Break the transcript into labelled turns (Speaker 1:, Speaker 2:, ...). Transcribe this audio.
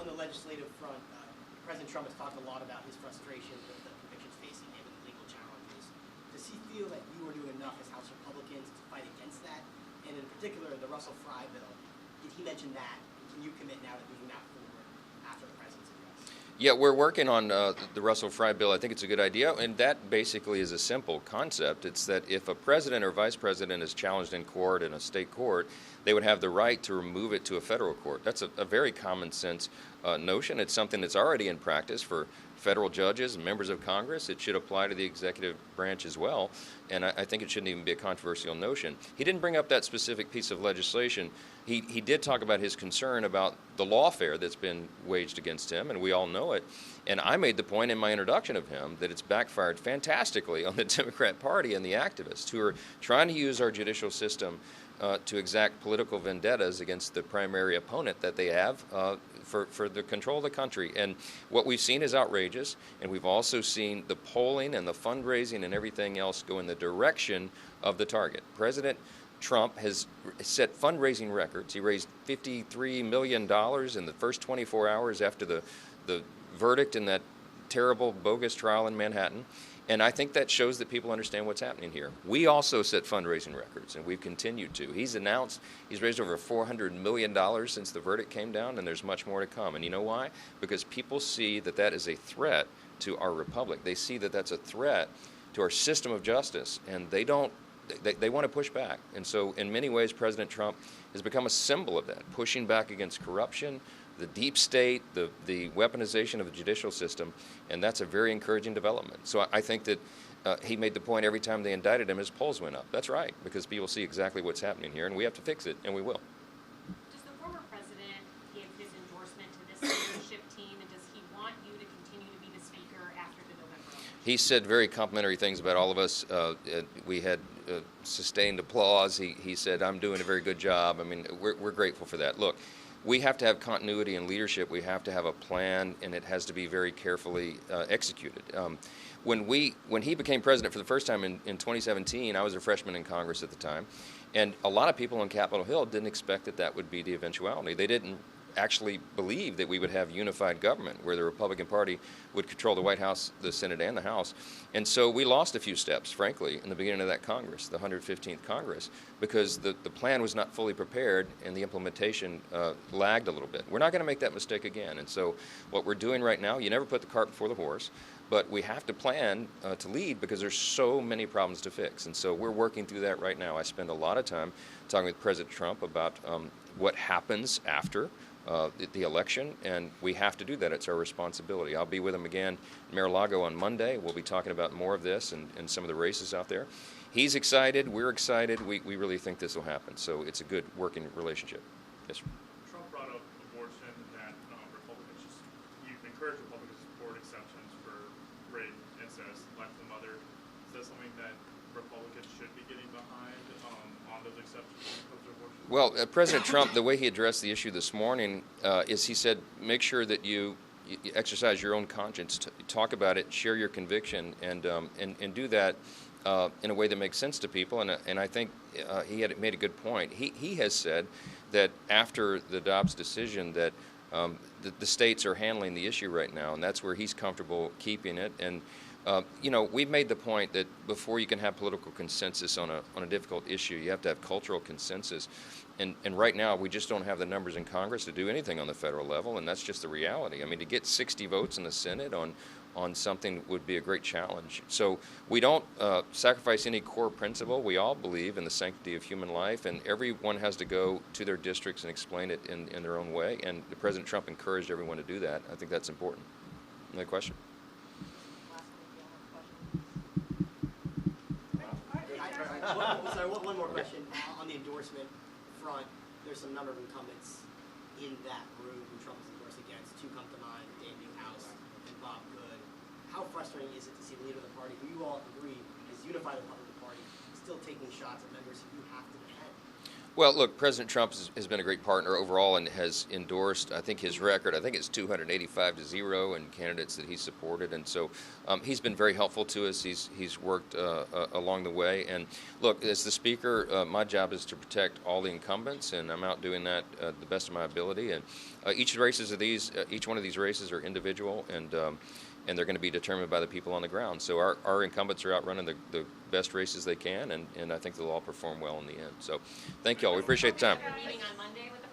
Speaker 1: On the legislative front, President Trump has talked a lot about his frustration with the convictions facing him and the legal challenges. Does he feel that you are doing enough as House Republicans to fight against that? And in particular, the Russell Fry bill, did he mention that? Can you commit now to moving that forward after the president's address?
Speaker 2: Yeah, we're working on the Russell Fry bill. I think it's a good idea, and that basically is a simple concept. It's that if a president or vice president is challenged in court, in a state court, they would have the right to remove it to a federal court. That's a very common sense notion. It's something that's already in practice for federal judges and members of Congress. It should apply to the executive branch as well, and I think it shouldn't even be a controversial notion. He didn't bring up that specific piece of legislation. He did talk about his concern about the lawfare that's been waged against him, and we all know it. And I made the point in my introduction of him that it's backfired fantastically on the Democrat Party and the activists who are trying to use our judicial system to exact political vendettas against the primary opponent that they have for the control of the country. And what we've seen is outrageous, and we've also seen the polling and the fundraising and everything else go in the direction of the target. President Trump has set fundraising records. He raised $53 million in the first 24 hours after the verdict in that terrible, bogus trial in Manhattan. And I think that shows that people understand what's happening here. We also set fundraising records, and we've continued to. He's announced he's raised over $400 million since the verdict came down, and there's much more to come. And you know why? Because people see that that is a threat to our republic. They see that that's a threat to our system of justice, and they want to push back. And so in many ways, President Trump has become a symbol of that, pushing back against corruption, the deep state, the weaponization of the judicial system, and that's a very encouraging development. So I think that he made the point every time they indicted him, his polls went up. That's right, because people see exactly what's happening here, and we have to fix it, and we will.
Speaker 3: Does the former president give his endorsement to this leadership team, and does he want you to continue to be the speaker after the November election?
Speaker 2: He said very complimentary things about all of us. We had sustained applause. He said, I'm doing a very good job. I mean, we're grateful for that. Look, we have to have continuity in leadership. We have to have a plan, and it has to be very carefully executed. When he became president for the first time in 2017, I was a freshman in Congress at the time, and a lot of people on Capitol Hill didn't expect that would be the eventuality. They didn't actually believe that we would have unified government where the Republican Party would control the White House, the Senate, and the House. And so we lost a few steps, frankly, in the beginning of that Congress, the 115th Congress, because the plan was not fully prepared and the implementation lagged a little bit. We're not going to make that mistake again. And so what we're doing right now, you never put the cart before the horse, but we have to plan to lead because there's so many problems to fix. And so we're working through that right now. I spend a lot of time talking with President Trump about what happens after the election, and we have to do that. It's our responsibility. I'll be with him again in Mar-a-Lago on Monday. We'll be talking about more of this and some of the races out there. He's excited. We're excited. We really think this will happen. So it's a good working relationship. Yes, sir.
Speaker 4: Trump brought up abortion and that you encourage Republicans to support exceptions for rape, incest, life of the mother. Is that something that Republicans should be getting behind on those exceptions when it comes to abortion?
Speaker 2: Well, President Trump, the way he addressed the issue this morning is he said, make sure that you exercise your own conscience, talk about it, share your conviction, and do that in a way that makes sense to people. And I think he had made a good point. He has said that after the Dobbs decision that the states are handling the issue right now, and that's where he's comfortable keeping it. And we've made the point that before you can have political consensus on a difficult issue, you have to have cultural consensus. And right now, we just don't have the numbers in Congress to do anything on the federal level, and that's just the reality. I mean, to get 60 votes in the Senate on something would be a great challenge. So we don't sacrifice any core principle. We all believe in the sanctity of human life, and everyone has to go to their districts and explain it in their own way. And President Trump encouraged everyone to do that. I think that's important. Another question?
Speaker 1: One more question. On the endorsement front, there's some number of incumbents in that group who Trump has endorsed against. Two come to mind, Dan Newhouse and Bob Good. How frustrating is it to see the leader of the party, who you all agree is unified the Republican Party, still taking shots at members who you have to defend?
Speaker 2: Well, look, President Trump has been a great partner overall and has endorsed, I think his record, I think it's 285-0 in candidates that he supported. And so he's been very helpful to us. He's worked along the way. And look, as the Speaker, my job is to protect all the incumbents, and I'm out doing that the best of my ability. And each one of these races are individual, and they're going to be determined by the people on the ground. So our incumbents are out running the best races they can, and I think they'll all perform well in the end. So thank you all. We appreciate the time.
Speaker 3: Meeting on Monday with the